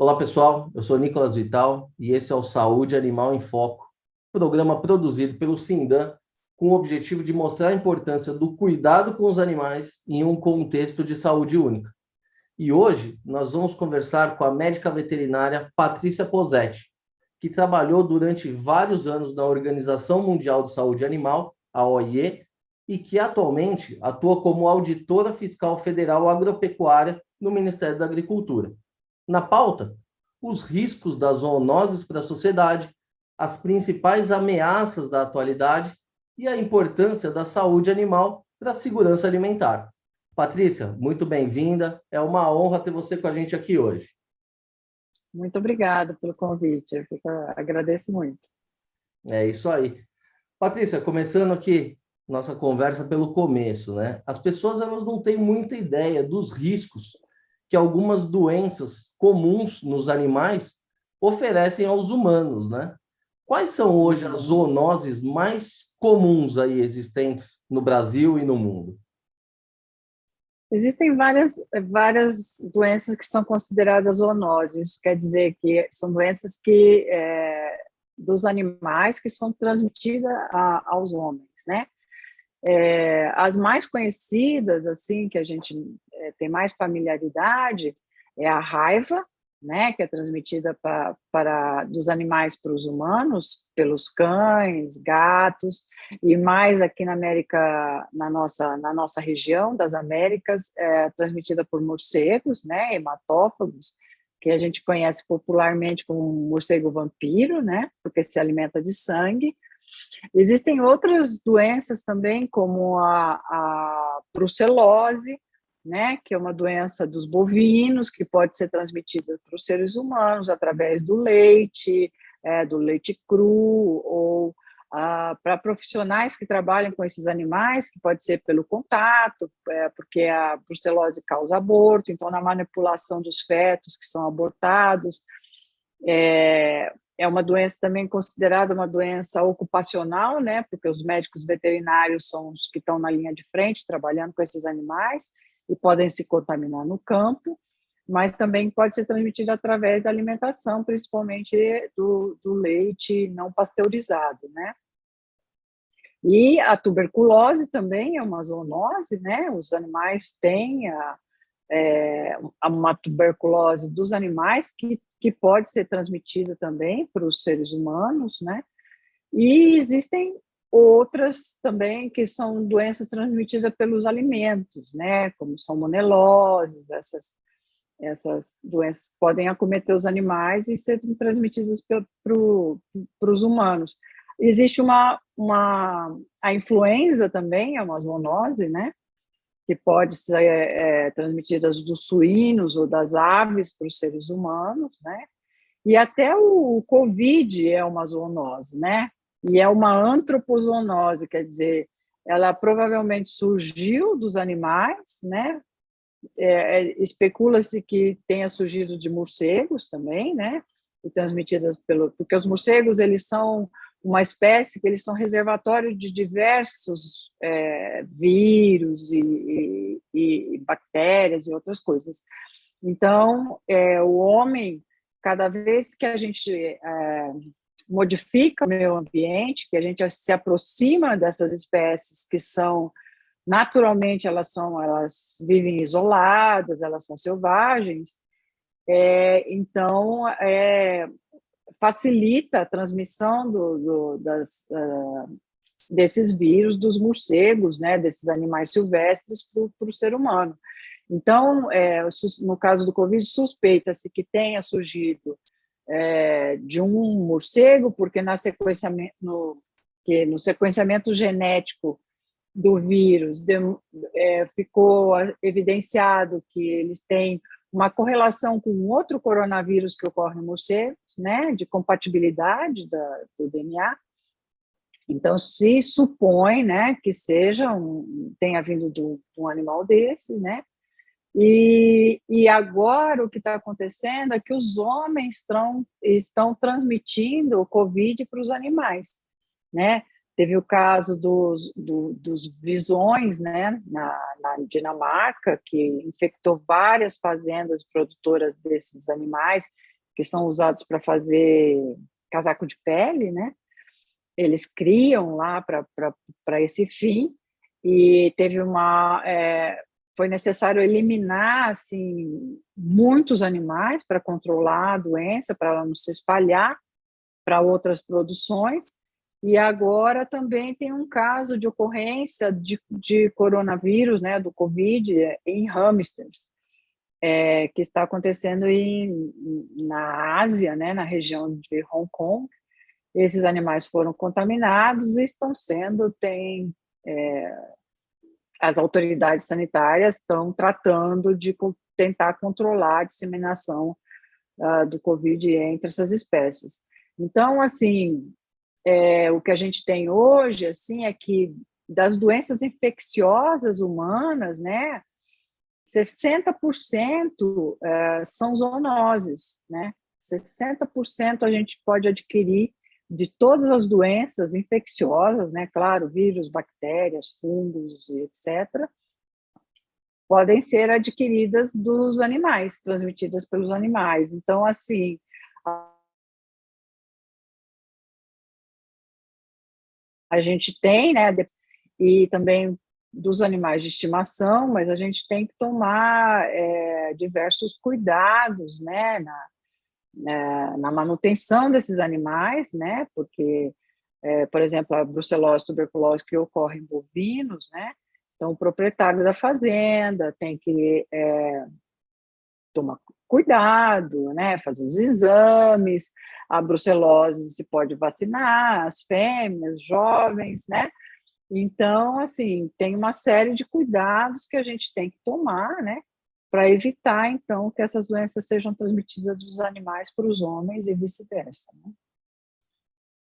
Olá, pessoal. Eu sou Nicolas Vital e esse é o Saúde Animal em Foco, programa produzido pelo Sindan com o objetivo de mostrar a importância do cuidado com os animais em um contexto de saúde única. E hoje nós vamos conversar com a médica veterinária Patrícia Posetti, que trabalhou durante vários anos na Organização Mundial de Saúde Animal, a OIE, e que atualmente atua como auditora fiscal federal agropecuária no Ministério da Agricultura. Na pauta, os riscos das zoonoses para a sociedade, as principais ameaças da atualidade e a importância da saúde animal para a segurança alimentar. Patrícia, muito bem-vinda. É uma honra ter você com a gente aqui hoje. Muito obrigada pelo convite, agradeço muito. É isso aí. Patrícia, começando aqui nossa conversa pelo começo, né? As pessoas elas não têm muita ideia dos riscos que algumas doenças comuns nos animais oferecem aos humanos, né? Quais são hoje as zoonoses mais comuns aí existentes no Brasil e no mundo? Existem várias doenças que são consideradas zoonoses, isso quer dizer que são doenças dos animais que são transmitidas aos homens, né? As mais conhecidas, assim, que a gente tem mais familiaridade, é a raiva, né, que é transmitida dos animais para os humanos, pelos cães, gatos, e mais aqui na América, na nossa região das Américas, transmitida por morcegos, né, hematófagos, que a gente conhece popularmente como morcego vampiro, né, porque se alimenta de sangue. Existem outras doenças também, como a brucelose, né, que é uma doença dos bovinos, que pode ser transmitida para os seres humanos através do leite cru, ou para profissionais que trabalham com esses animais, que pode ser pelo contato, porque a brucelose causa aborto, então na manipulação dos fetos que são abortados, é uma doença também considerada uma doença ocupacional, né, porque os médicos veterinários são os que estão na linha de frente, trabalhando com esses animais, e podem se contaminar no campo, mas também pode ser transmitida através da alimentação, principalmente do leite não pasteurizado, né. E a tuberculose também é uma zoonose, né, os animais têm uma tuberculose dos animais que pode ser transmitida também para os seres humanos, né? E existem outras também que são doenças transmitidas pelos alimentos, né? Como salmoneloses, essas doenças podem acometer os animais e serem transmitidas para os humanos. Existe a influenza também, é uma zoonose, né? Que pode ser transmitida dos suínos ou das aves para os seres humanos, né? E até o Covid é uma zoonose, né? E é uma antropozoonose, quer dizer, ela provavelmente surgiu dos animais, né? Especula-se que tenha surgido de morcegos também, né? E transmitidas porque os morcegos eles são uma espécie que eles são reservatório de diversos vírus e bactérias e outras coisas. Então, o homem, cada vez que a gente modifica o meio ambiente, que a gente se aproxima dessas espécies que são naturalmente elas vivem isoladas, elas são selvagens, então facilita a transmissão desses vírus dos morcegos, né, desses animais silvestres para o ser humano. Então, no caso do Covid, suspeita-se que tenha surgido de um morcego, porque no sequenciamento genético do vírus ficou evidenciado que eles têm uma correlação com outro coronavírus que ocorre em morcegos, né, de compatibilidade do DNA. Então, se supõe, né, que tenha vindo de um animal desse, né, e agora o que está acontecendo é que os homens estão transmitindo o Covid para os animais, né? Teve o caso dos visões, né, na Dinamarca, que infectou várias fazendas produtoras desses animais, que são usados para fazer casaco de pele, né? Eles criam lá para esse fim, e foi necessário eliminar assim muitos animais para controlar a doença, para ela não se espalhar para outras produções. E agora também tem um caso de ocorrência de coronavírus, né, do Covid, em hamsters, que está acontecendo na Ásia, né, na região de Hong Kong. Esses animais foram contaminados e as autoridades sanitárias estão tratando de tentar controlar a disseminação do Covid entre essas espécies. Então, assim, o que a gente tem hoje, assim, é que das doenças infecciosas humanas, né, 60% são zoonoses, né? 60% a gente pode adquirir de todas as doenças infecciosas, né? Claro, vírus, bactérias, fungos, etc., podem ser adquiridas dos animais, transmitidas pelos animais. Então, assim, a gente tem, né, e também dos animais de estimação, mas a gente tem que tomar diversos cuidados, né, na manutenção desses animais, né, porque, por exemplo, a brucelose, tuberculose que ocorre em bovinos, né, então o proprietário da fazenda tem que tomar cuidado, né, fazer os exames, a brucelose se pode vacinar, as fêmeas, jovens, né, então, assim, tem uma série de cuidados que a gente tem que tomar, né, para evitar, então, que essas doenças sejam transmitidas dos animais para os homens e vice-versa, né?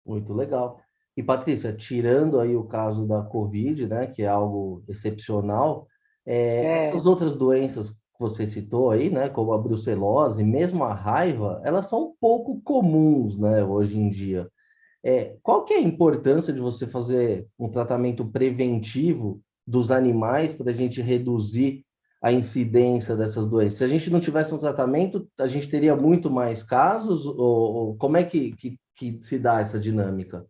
Muito legal. E, Patrícia, tirando aí o caso da Covid, né, que é algo excepcional, essas outras doenças que você citou aí, né, como a brucelose, mesmo a raiva, elas são pouco comuns, né, hoje em dia. Qual que é a importância de você fazer um tratamento preventivo dos animais para a gente reduzir a incidência dessas doenças? Se a gente não tivesse um tratamento, a gente teria muito mais casos? Ou como é que se dá essa dinâmica?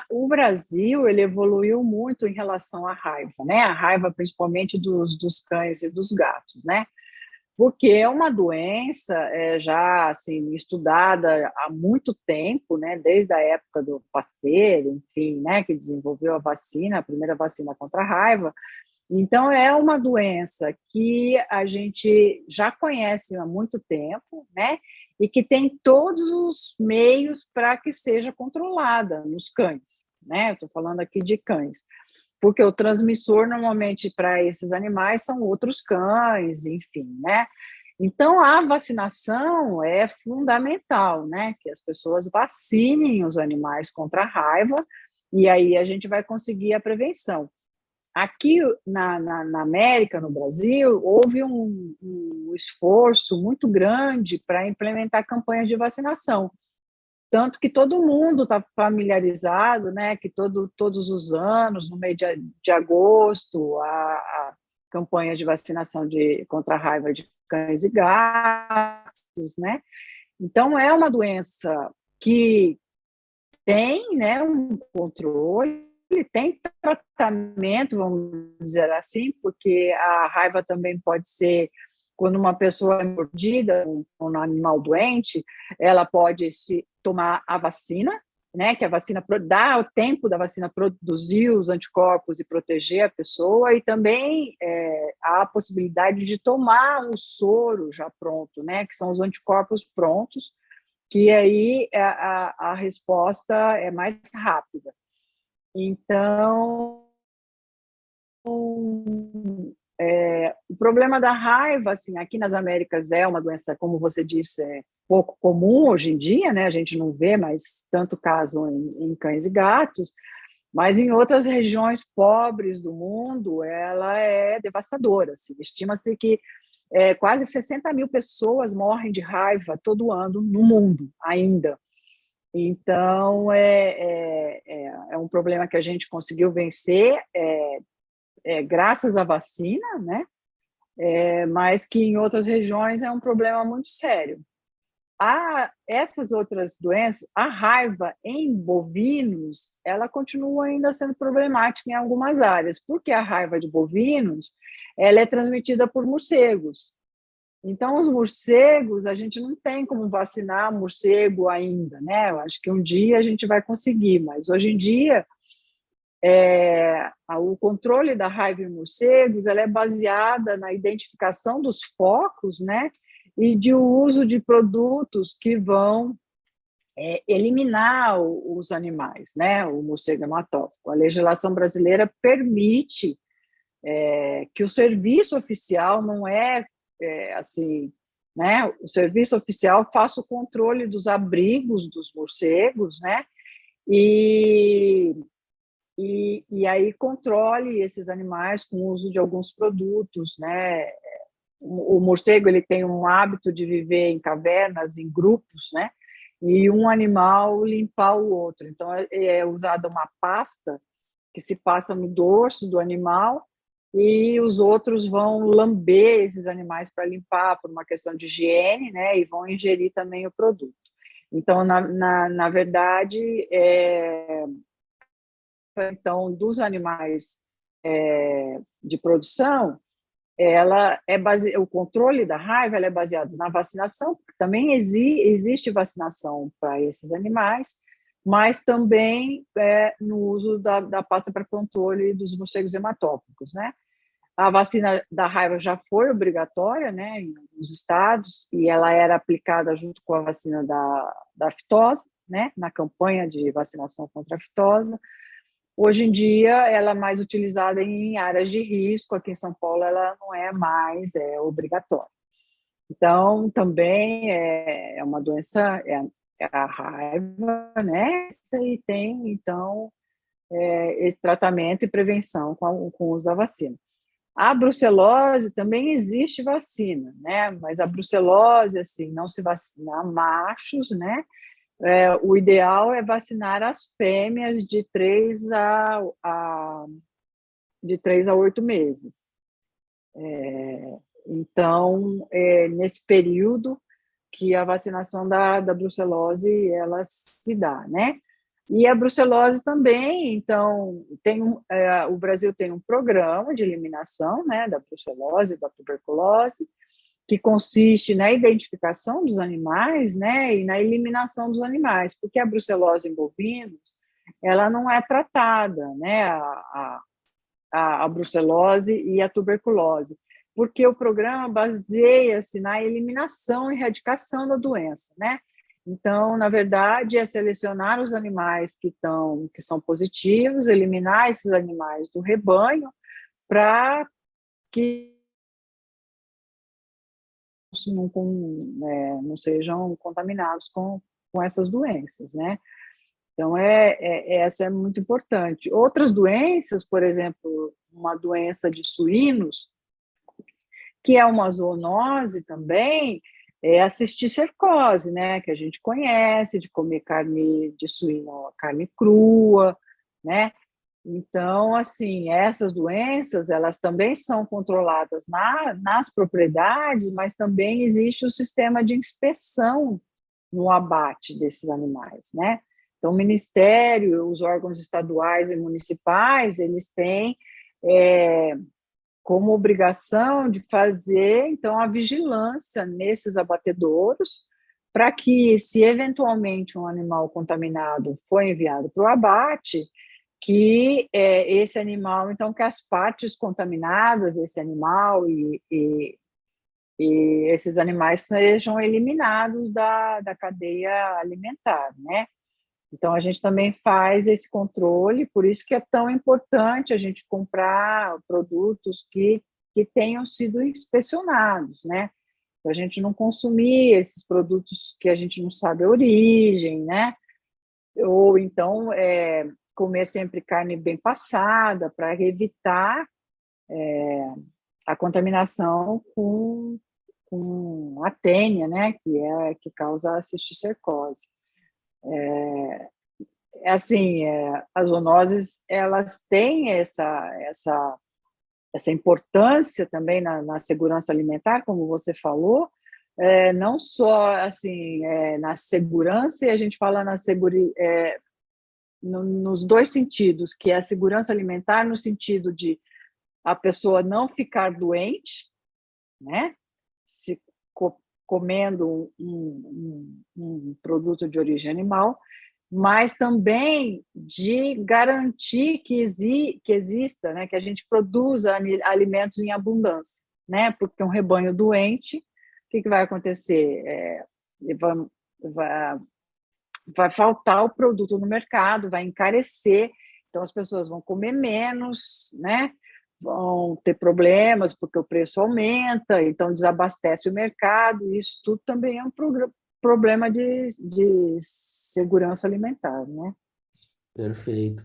O Brasil, ele evoluiu muito em relação à raiva, né? A raiva, principalmente dos cães e dos gatos, né? Porque é uma doença já assim estudada há muito tempo, né? Desde a época do Pasteur, enfim, né? Que desenvolveu a vacina, a primeira vacina contra a raiva. Então, é uma doença que a gente já conhece há muito tempo, né? E que tem todos os meios para que seja controlada nos cães, né? Estou falando aqui de cães, porque o transmissor, normalmente, para esses animais são outros cães, enfim, né? Então, a vacinação é fundamental, né? Que as pessoas vacinem os animais contra a raiva, e aí a gente vai conseguir a prevenção. Aqui na América, no Brasil, houve um esforço muito grande para implementar campanhas de vacinação. Tanto que todo mundo está familiarizado, né, que todos os anos, no mês de agosto, a campanha de vacinação contra a raiva de cães e gatos, né? Então, é uma doença que tem, né, um controle, tem tratamento, vamos dizer assim, porque a raiva também pode ser, quando uma pessoa é mordida, um animal doente, ela pode tomar a vacina, né, que a vacina dá o tempo da vacina produzir os anticorpos e proteger a pessoa, e também há a possibilidade de tomar um soro já pronto, né, que são os anticorpos prontos, que aí a resposta é mais rápida. Então, o problema da raiva, assim, aqui nas Américas é uma doença, como você disse, pouco comum hoje em dia, né? A gente não vê mais tanto caso em cães e gatos, mas em outras regiões pobres do mundo, ela é devastadora. Assim. Estima-se que quase 60 mil pessoas morrem de raiva todo ano no mundo, ainda. Então, é um problema que a gente conseguiu vencer graças à vacina, né? Mas que em outras regiões é um problema muito sério. essas outras doenças, a raiva em bovinos, ela continua ainda sendo problemática em algumas áreas, porque a raiva de bovinos, ela é transmitida por morcegos. Então, os morcegos, a gente não tem como vacinar morcego ainda, né? Eu acho que um dia a gente vai conseguir, mas hoje em dia, o controle da raiva em morcegos, ela é baseada na identificação dos focos, né? E de uso de produtos que vão eliminar os animais, né? O morcego hematófago. A legislação brasileira permite que o serviço oficial não assim, né? O serviço oficial faça o controle dos abrigos dos morcegos, né? E aí controle esses animais com o uso de alguns produtos, né? O morcego, ele tem um hábito de viver em cavernas, em grupos, né? E um animal limpar o outro. Então, é usada uma pasta que se passa no dorso do animal e os outros vão lamber esses animais para limpar, por uma questão de higiene, né? E vão ingerir também o produto. Então, na verdade, então, dos animais de produção, o controle da raiva ela é baseado na vacinação, também existe vacinação para esses animais, mas também no uso da pasta para controle dos morcegos hematópicos, né? A vacina da raiva já foi obrigatória, né, em alguns estados, e ela era aplicada junto com a vacina da fitose, né, na campanha de vacinação contra a fitose. Hoje em dia, ela é mais utilizada em áreas de risco. Aqui em São Paulo, ela não é mais obrigatória. Então, também é uma doença, é a raiva, né? E tem, então, esse tratamento e prevenção com o uso da vacina. A brucelose também existe vacina, né? Mas a brucelose, assim, não se vacina machos, né? O ideal é vacinar as fêmeas de 3 a 8 meses. Então, nesse período que a vacinação da brucelose ela se dá, né? E a brucelose também, então, o Brasil tem um programa de eliminação, né, da brucelose, da tuberculose, que consiste na identificação dos animais, né, e na eliminação dos animais, porque a brucelose em bovinos, ela não é tratada, né, a brucelose e a tuberculose, porque o programa baseia-se na eliminação e erradicação da doença, né? Então, na verdade, é selecionar os animais que são positivos, eliminar esses animais do rebanho para que não sejam contaminados com essas doenças, né? Então, essa é muito importante. Outras doenças, por exemplo, uma doença de suínos, que é uma zoonose também, é a cisticercose, né? Que a gente conhece, de comer carne de suíno, carne crua, né? Então, assim, essas doenças, elas também são controladas nas propriedades, mas também existe o sistema de inspeção no abate desses animais, né? Então, o Ministério, os órgãos estaduais e municipais, eles têm como obrigação de fazer, então, a vigilância nesses abatedouros, para que, se eventualmente um animal contaminado for enviado para o abate, que esse animal, então, que as partes contaminadas desse animal e esses animais sejam eliminados da cadeia alimentar, né? Então, a gente também faz esse controle, por isso que é tão importante a gente comprar produtos que tenham sido inspecionados, né? Para a gente não consumir esses produtos que a gente não sabe a origem, né? Ou então, comer sempre carne bem passada, para evitar a contaminação com a tênia, né? Que causa a cisticercose. Assim, as zoonoses, elas têm essa importância também na segurança alimentar, como você falou, não só assim na segurança, e a gente fala nos dois sentidos, que é a segurança alimentar no sentido de a pessoa não ficar doente, né? Se comendo um produto de origem animal, mas também de garantir que exista, né, que a gente produza alimentos em abundância, né? Porque um rebanho doente, o que vai acontecer? Vai faltar o produto no mercado, vai encarecer, então as pessoas vão comer menos, né? Vão ter problemas porque o preço aumenta, então desabastece o mercado, isso tudo também é um problema de segurança alimentar, né? Perfeito.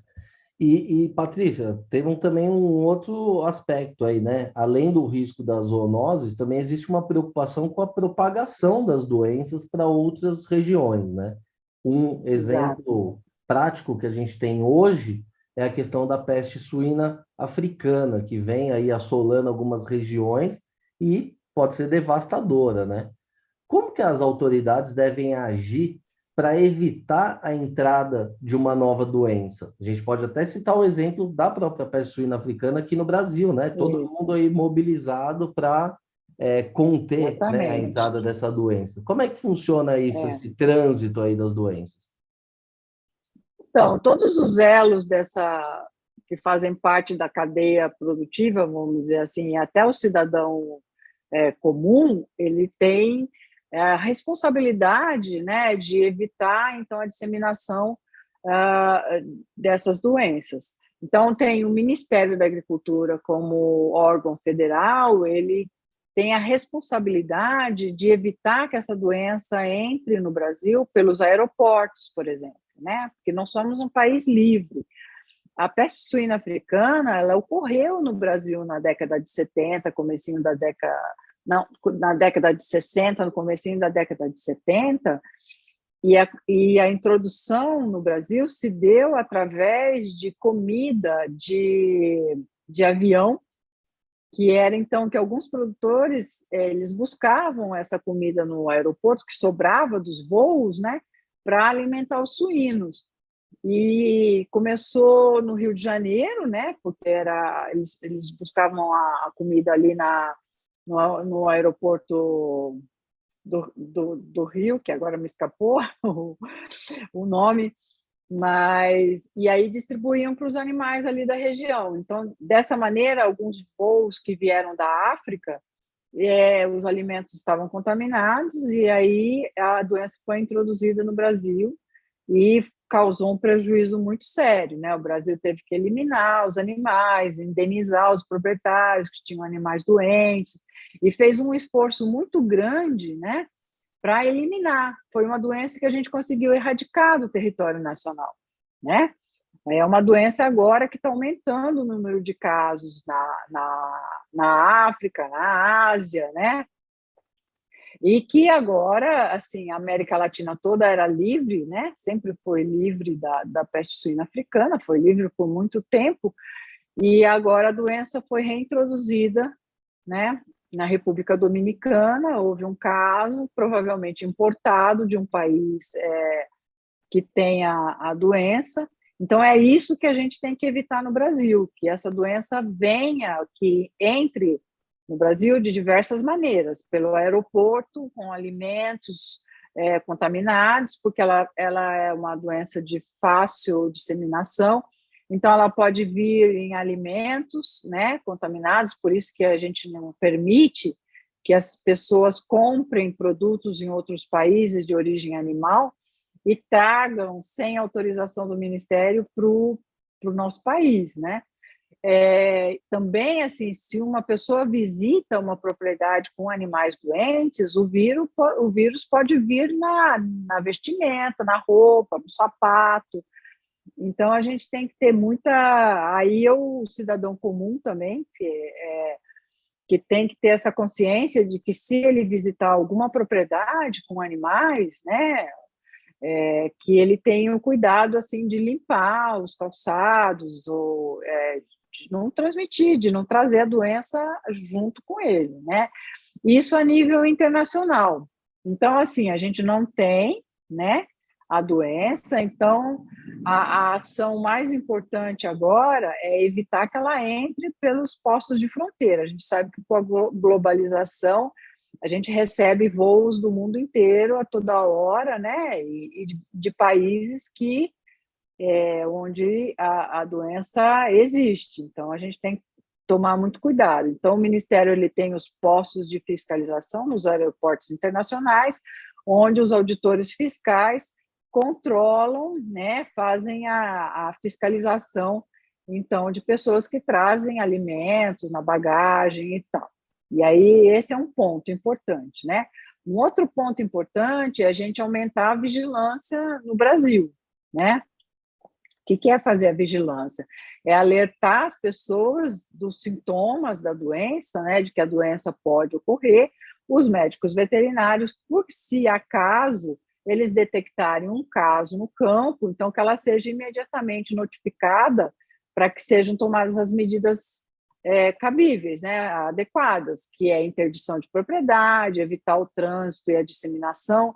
E Patrícia, teve também um outro aspecto aí, né? Além do risco das zoonoses, também existe uma preocupação com a propagação das doenças para outras regiões, né? Um Exato. exemplo prático que a gente tem hoje é a questão da peste suína africana, que vem aí assolando algumas regiões e pode ser devastadora, né? Como que as autoridades devem agir para evitar a entrada de uma nova doença? A gente pode até citar o exemplo da própria peste suína africana aqui no Brasil, né? Todo mundo Isso, aí mobilizado para conter, né, a exatamente. entrada dessa doença. Como é que funciona isso, É. esse trânsito aí das doenças? Então, todos os elos que fazem parte da cadeia produtiva, vamos dizer assim, até o cidadão comum, ele tem a responsabilidade, né, de evitar, então, a disseminação dessas doenças. Então, tem o Ministério da Agricultura como órgão federal, ele tem a responsabilidade de evitar que essa doença entre no Brasil pelos aeroportos, por exemplo, né? Porque nós somos um país livre. A peste suína africana, ela ocorreu no Brasil na década de 70, comecinho da década, não, na década de 60, no comecinho da década de 70, e a introdução no Brasil se deu através de comida de avião, que era então que alguns produtores eles buscavam essa comida no aeroporto que sobrava dos voos, né, para alimentar os suínos. E começou no Rio de Janeiro, né, porque eles buscavam a comida ali no aeroporto do Rio, que agora me escapou o nome, mas e aí distribuíam para os animais ali da região. Então, dessa maneira, alguns voos que vieram da África, os alimentos estavam contaminados e aí a doença foi introduzida no Brasil e causou um prejuízo muito sério, né? O Brasil teve que eliminar os animais, indenizar os proprietários que tinham animais doentes e fez um esforço muito grande, né, para eliminar. Foi uma doença que a gente conseguiu erradicar do território nacional, né? É uma doença agora que está aumentando o número de casos na África, na Ásia, né? E que agora, assim, a América Latina toda era livre, né? Sempre foi livre da peste suína africana, foi livre por muito tempo, e agora a doença foi reintroduzida, né? Na República Dominicana, houve um caso, provavelmente importado de um país que tem a doença. Então, é isso que a gente tem que evitar no Brasil, que essa doença venha, que entre no Brasil de diversas maneiras, pelo aeroporto, com alimentos contaminados, porque ela é uma doença de fácil disseminação, então ela pode vir em alimentos, né, contaminados, por isso que a gente não permite que as pessoas comprem produtos em outros países de origem animal e tragam sem autorização do Ministério para o nosso país, né? Também, assim, se uma pessoa visita uma propriedade com animais doentes, o vírus pode vir na vestimenta, na roupa, no sapato. Então, a gente tem que ter muita... Aí, o cidadão comum também, que tem que ter essa consciência de que se ele visitar alguma propriedade com animais, né, que ele tenha o cuidado assim de limpar os calçados, ou de não transmitir, de não trazer a doença junto com ele, né? Isso a nível internacional. Então, assim, a gente não tem, né, a doença, então a ação mais importante agora é evitar que ela entre pelos postos de fronteira. A gente sabe que com a globalização a gente recebe voos do mundo inteiro a toda hora, né, e de países que onde a doença existe. Então a gente tem que tomar muito cuidado. Então o Ministério ele tem os postos de fiscalização nos aeroportos internacionais, onde os auditores fiscais controlam, né, fazem a fiscalização, então, de pessoas que trazem alimentos na bagagem e tal. E aí, esse é um ponto importante, né? Um outro ponto importante é a gente aumentar a vigilância no Brasil, né? O que é fazer a vigilância? É alertar as pessoas dos sintomas da doença, né, de que a doença pode ocorrer, os médicos veterinários, por se acaso eles detectarem um caso no campo, então que ela seja imediatamente notificada para que sejam tomadas as medidas cabíveis, né, adequadas, que é interdição de propriedade, evitar o trânsito e a disseminação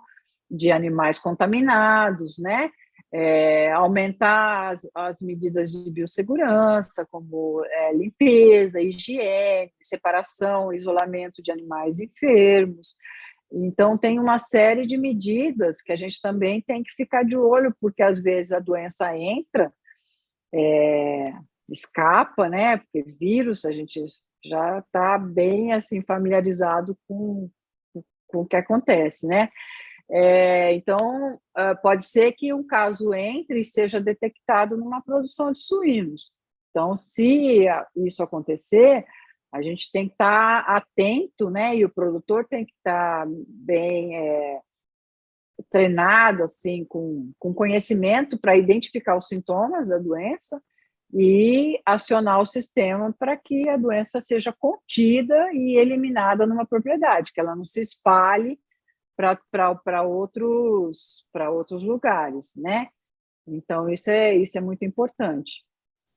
de animais contaminados, né, aumentar as medidas de biossegurança, como limpeza, higiene, separação, isolamento de animais enfermos. Então, tem uma série de medidas que a gente também tem que ficar de olho, porque às vezes a doença entra, escapa, né? Porque vírus, a gente já está bem assim familiarizado com o que acontece, né? Então, pode ser que um caso entre e seja detectado numa produção de suínos. Então, se isso acontecer, a gente tem que estar atento, né? E o produtor tem que estar bem treinado, assim, com conhecimento para identificar os sintomas da doença e acionar o sistema para que a doença seja contida e eliminada numa propriedade, que ela não se espalhe para outros lugares, né? Então, isso é muito importante.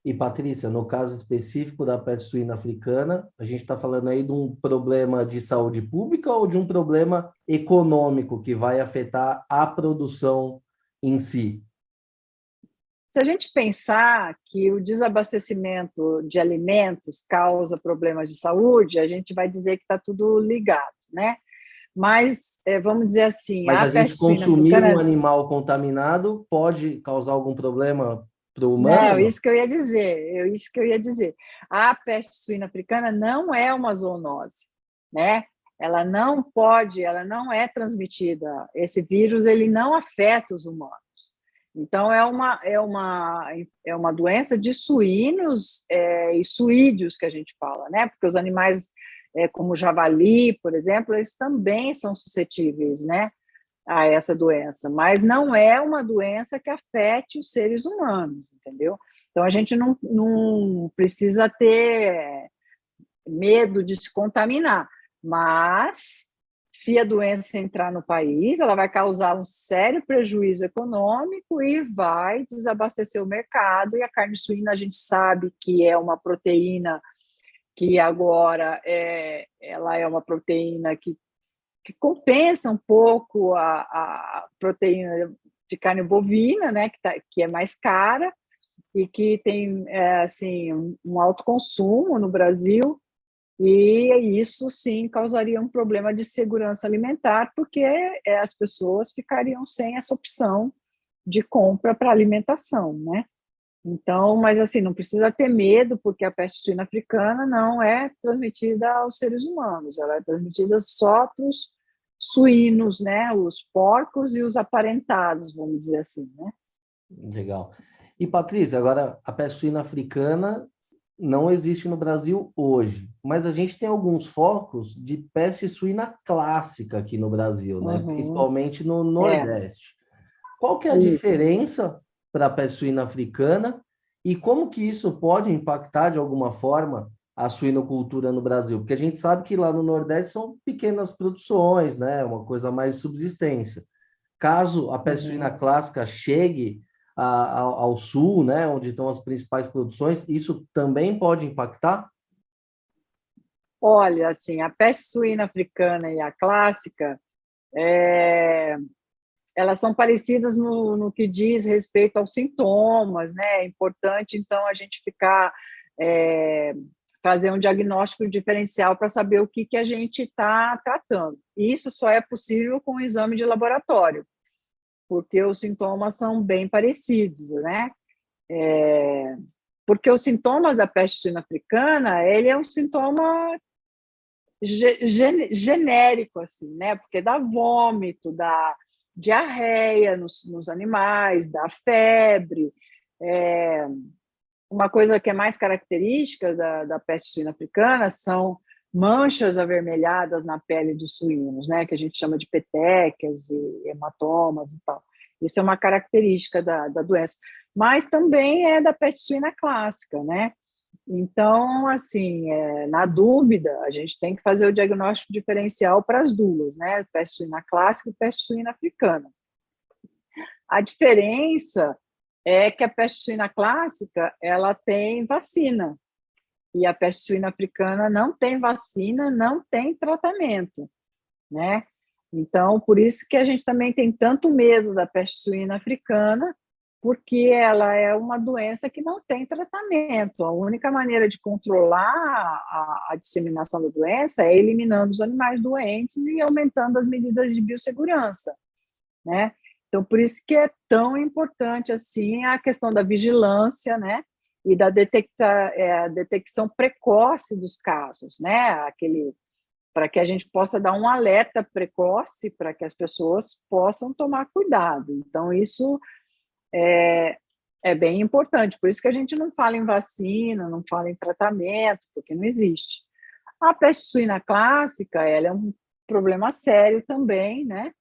E, Patrícia, no caso específico da peste suína africana, a gente está falando aí de um problema de saúde pública ou de um problema econômico que vai afetar a produção em si? Se a gente pensar que o desabastecimento de alimentos causa problemas de saúde, a gente vai dizer que está tudo ligado, né? Mas, vamos dizer assim, Mas a a gente peste suína consumir um africana... animal contaminado pode causar algum problema para o humano? Não, Não? isso que eu ia dizer, isso que eu ia dizer. A peste suína africana não é uma zoonose, né? Ela não é transmitida. Esse vírus, ele não afeta os humanos. Então, é uma doença de suínos e suídeos que a gente fala, né? Porque os animais, como o javali, por exemplo, eles também são suscetíveis, né, a essa doença, mas não é uma doença que afete os seres humanos, entendeu? Então, a gente não precisa ter medo de se contaminar, mas se a doença entrar no país, ela vai causar um sério prejuízo econômico e vai desabastecer o mercado, e a carne suína a gente sabe que é uma proteína que agora ela é uma proteína que compensa um pouco a proteína de carne bovina, né, que é mais cara e que tem assim um alto consumo no Brasil, e isso sim causaria um problema de segurança alimentar, porque as pessoas ficariam sem essa opção de compra para alimentação, né? Então, mas assim, não precisa ter medo, porque a peste suína africana não é transmitida aos seres humanos, ela é transmitida só para os suínos, né? Os porcos e os aparentados, vamos dizer assim, né? Legal. E, Patrícia, agora a peste suína africana não existe no Brasil hoje, mas a gente tem alguns focos de peste suína clássica aqui no Brasil, né? Uhum. Principalmente no É, Nordeste. Qual que é a isso. diferença para a peste suína africana e como que isso pode impactar de alguma forma a suinocultura no Brasil? Porque a gente sabe que lá no Nordeste são pequenas produções, né? Uma coisa mais subsistência. Caso a peste suína Uhum. clássica chegue ao sul, né, onde estão as principais produções, isso também pode impactar? Olha, assim, a peste suína africana e a clássica, elas são parecidas no que diz respeito aos sintomas, né? É importante, então, a gente fazer um diagnóstico diferencial para saber o que a gente está tratando. E isso só é possível com o exame de laboratório, porque os sintomas são bem parecidos, né? Porque os sintomas da peste suína africana, ele é um sintoma genérico, assim, né? Porque dá vômito, dá diarreia nos animais, dá febre. Uma coisa que é mais característica da peste suína africana são manchas avermelhadas na pele dos suínos, né? Que a gente chama de petequias e hematomas e tal. Isso é uma característica da doença. Mas também é da peste suína clássica, né? Então, assim, na dúvida, a gente tem que fazer o diagnóstico diferencial para as duas, né? Peste suína clássica e peste suína africana. A diferença é que a peste suína clássica, ela tem vacina, e a peste suína africana não tem vacina, não tem tratamento, né? Então, por isso que a gente também tem tanto medo da peste suína africana, porque ela é uma doença que não tem tratamento. A única maneira de controlar a disseminação da doença é eliminando os animais doentes e aumentando as medidas de biossegurança, né? Então, por isso que é tão importante assim a questão da vigilância, né? E da detecção precoce dos casos, né? Para que a gente possa dar um alerta precoce para que as pessoas possam tomar cuidado. Então, isso é bem importante. Por isso que a gente não fala em vacina, não fala em tratamento, porque não existe. A peste suína clássica, ela é um problema sério também, né?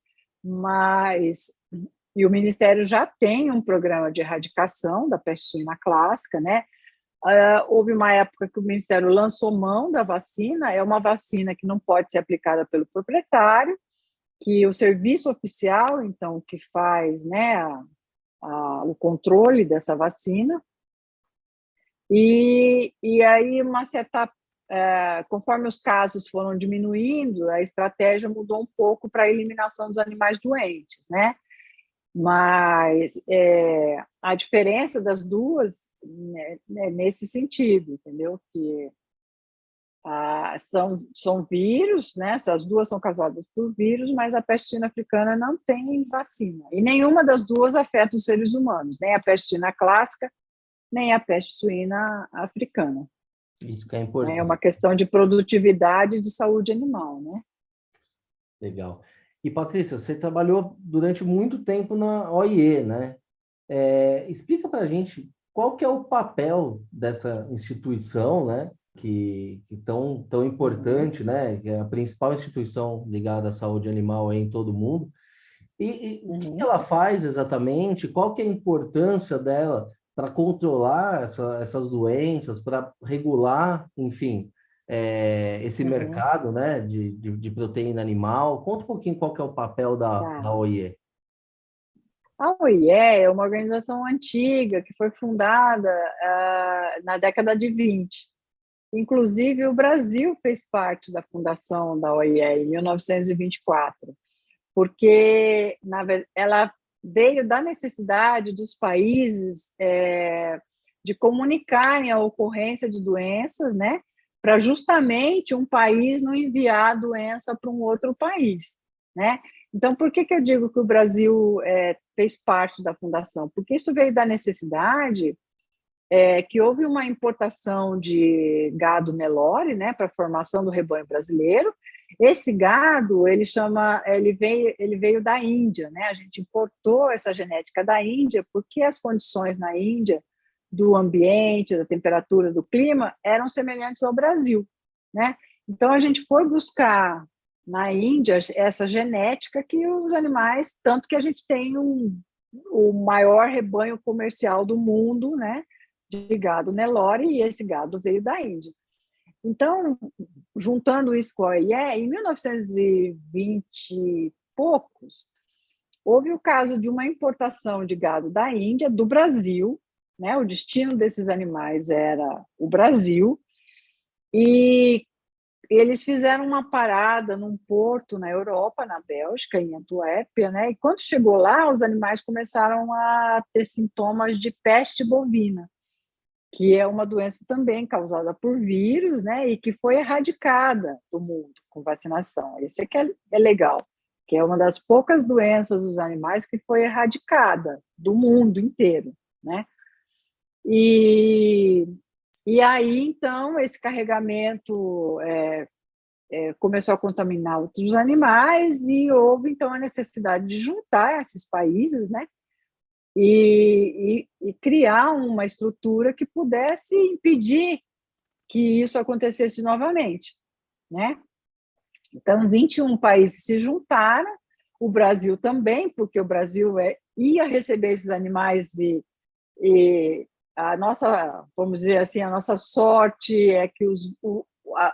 E o Ministério já tem um programa de erradicação da peste suína clássica, né? Houve uma época que o Ministério lançou mão da vacina, é uma vacina que não pode ser aplicada pelo proprietário, que o serviço oficial, então, que faz, né, o controle dessa vacina, e aí conforme os casos foram diminuindo, a estratégia mudou um pouco para a eliminação dos animais doentes, né? Mas a diferença das duas é nesse sentido, entendeu? Que são vírus, né? As duas são causadas por vírus, mas a peste suína africana não tem vacina. E nenhuma das duas afeta os seres humanos, nem a peste suína clássica, nem a peste suína africana. Isso que é importante. É uma questão de produtividade e de saúde animal, né? Legal. E, Patrícia, você trabalhou durante muito tempo na OIE, né? Explica para a gente qual que é o papel dessa instituição, né? Que tão importante, né? Que é a principal instituição ligada à saúde animal aí em todo o mundo. E o que ela faz exatamente? Qual que é a importância dela para controlar essas doenças, para regular, enfim, esse mercado, né, de proteína animal? Conta um pouquinho qual que é o papel da OIE. A OIE é uma organização antiga que foi fundada na década de 20. Inclusive, o Brasil fez parte da fundação da OIE em 1924, porque ela veio da necessidade dos países de comunicarem a ocorrência de doenças, né, para justamente um país não enviar a doença para um outro país, né? Então, por que eu digo que o Brasil fez parte da fundação? Porque isso veio da necessidade que houve uma importação de gado Nelore, né, para a formação do rebanho brasileiro. Esse gado, ele veio da Índia, né? A gente importou essa genética da Índia porque as condições na Índia do ambiente, da temperatura, do clima eram semelhantes ao Brasil, né? Então a gente foi buscar na Índia essa genética que os animais, tanto que a gente tem o maior rebanho comercial do mundo, né, de gado Nelore, e esse gado veio da Índia. Então, juntando isso com a OIE, em 1920 e poucos, houve o caso de uma importação de gado da Índia, do Brasil, né? O destino desses animais era o Brasil, e eles fizeram uma parada num porto na Europa, na Bélgica, em Antuérpia, né? E quando chegou lá, os animais começaram a ter sintomas de peste bovina, que é uma doença também causada por vírus, né? E que foi erradicada do mundo com vacinação. Isso é que é legal, que é uma das poucas doenças dos animais que foi erradicada do mundo inteiro, né? E aí, então, esse carregamento começou a contaminar outros animais e houve, então, a necessidade de juntar esses países, né? E criar uma estrutura que pudesse impedir que isso acontecesse novamente, né? Então, 21 países se juntaram, o Brasil também, porque o Brasil ia receber esses animais e a nossa, vamos dizer assim, a nossa sorte é que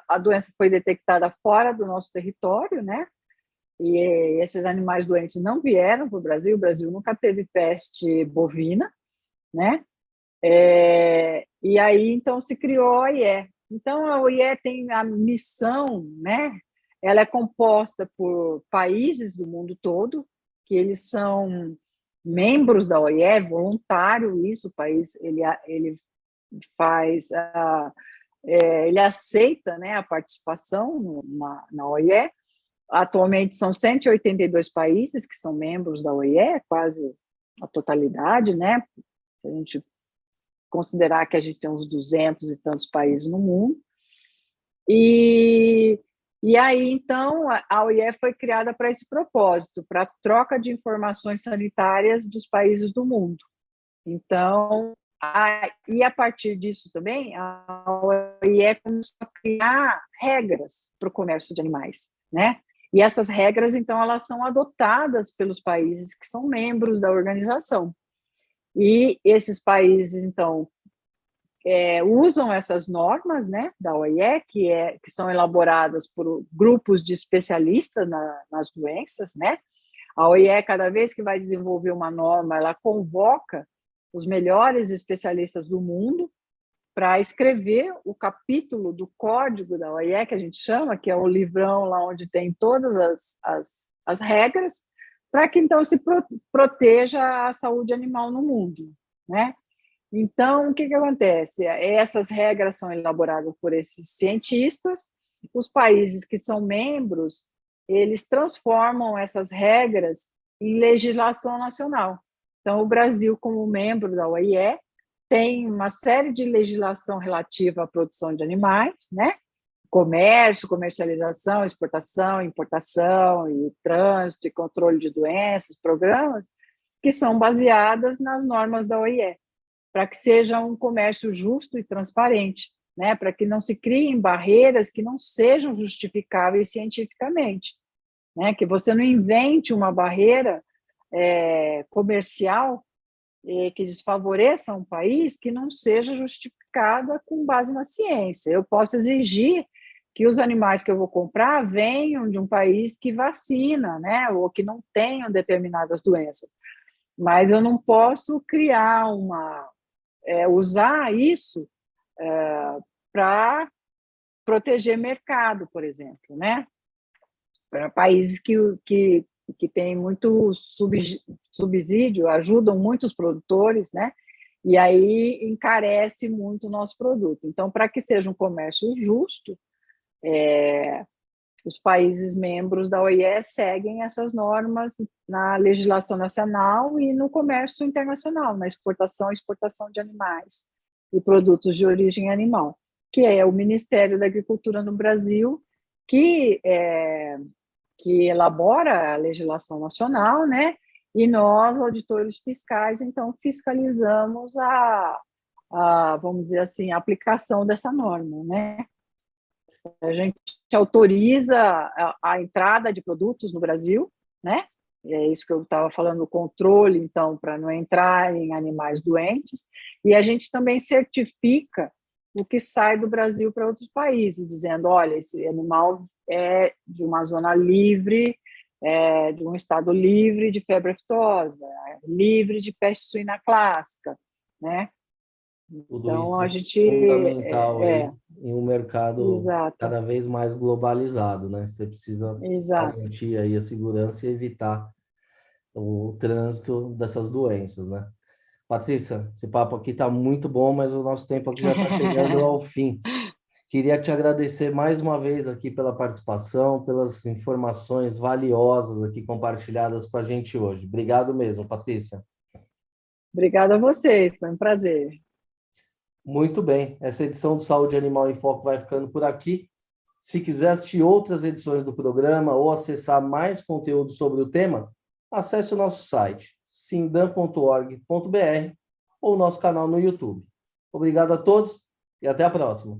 a doença foi detectada fora do nosso território, né? E esses animais doentes não vieram para o Brasil nunca teve peste bovina, né? E aí, então, se criou a OIE. Então, a OIE tem a missão, né? Ela é composta por países do mundo todo, que eles são membros da OIE, é voluntário isso, o país ele faz ele aceita, né, a participação na OIE. Atualmente são 182 países que são membros da OIE, quase a totalidade, né? Se a gente considerar que a gente tem uns 200 e tantos países no mundo. E aí, então, a OIE foi criada para esse propósito, para a troca de informações sanitárias dos países do mundo. Então, e a partir disso também, a OIE começou a criar regras para o comércio de animais, né? E essas regras, então, elas são adotadas pelos países que são membros da organização. E esses países, então, usam essas normas, né, da OIE, que são elaboradas por grupos de especialistas nas doenças, né? A OIE, cada vez que vai desenvolver uma norma, ela convoca os melhores especialistas do mundo para escrever o capítulo do código da OIE, que a gente chama, que é o livrão lá onde tem todas as regras, para que então se proteja a saúde animal no mundo, né? Então, o que acontece? Essas regras são elaboradas por esses cientistas, os países que são membros, eles transformam essas regras em legislação nacional. Então, o Brasil, como membro da OIE, tem uma série de legislação relativa à produção de animais, né? Comércio, comercialização, exportação, importação, e trânsito e controle de doenças, programas, que são baseadas nas normas da OIE, para que seja um comércio justo e transparente, né? Para que não se criem barreiras que não sejam justificáveis cientificamente, né? Que você não invente uma barreira comercial que desfavoreça um país que não seja justificada com base na ciência. Eu posso exigir que os animais que eu vou comprar venham de um país que vacina, né? Ou que não tenham determinadas doenças. Mas eu não posso criar usar isso para proteger mercado, por exemplo, né? Para países que têm muito subsídio, ajudam muitos produtores, né? E aí encarece muito o nosso produto. Então, para que seja um comércio justo, os países membros da OIE seguem essas normas na legislação nacional e no comércio internacional, na exportação e exportação de animais e produtos de origem animal, que é o Ministério da Agricultura no Brasil, que elabora a legislação nacional, né? E nós, auditores fiscais, então, fiscalizamos vamos dizer assim, a aplicação dessa norma, né? A gente autoriza a entrada de produtos no Brasil, né? E é isso que eu estava falando, o controle, então, para não entrar em animais doentes. E a gente também certifica o que sai do Brasil para outros países, dizendo, olha, esse animal é de uma zona livre, de um estado livre de febre aftosa, livre de peste suína clássica, né? Tudo Então, isso a é gente... fundamental aí. em um mercado Exato, cada vez mais globalizado, né? Você precisa exato. garantir aí a segurança e evitar o trânsito dessas doenças, né? Patrícia, esse papo aqui está muito bom, mas o nosso tempo aqui já está chegando ao fim. Queria te agradecer mais uma vez aqui pela participação, pelas informações valiosas aqui compartilhadas com a gente hoje. Obrigado mesmo, Patrícia. Obrigada a vocês, foi um prazer. Muito bem, essa edição do Saúde Animal em Foco vai ficando por aqui. Se quiser assistir outras edições do programa ou acessar mais conteúdo sobre o tema, acesse o nosso site sindan.org.br ou o nosso canal no YouTube. Obrigado a todos e até a próxima.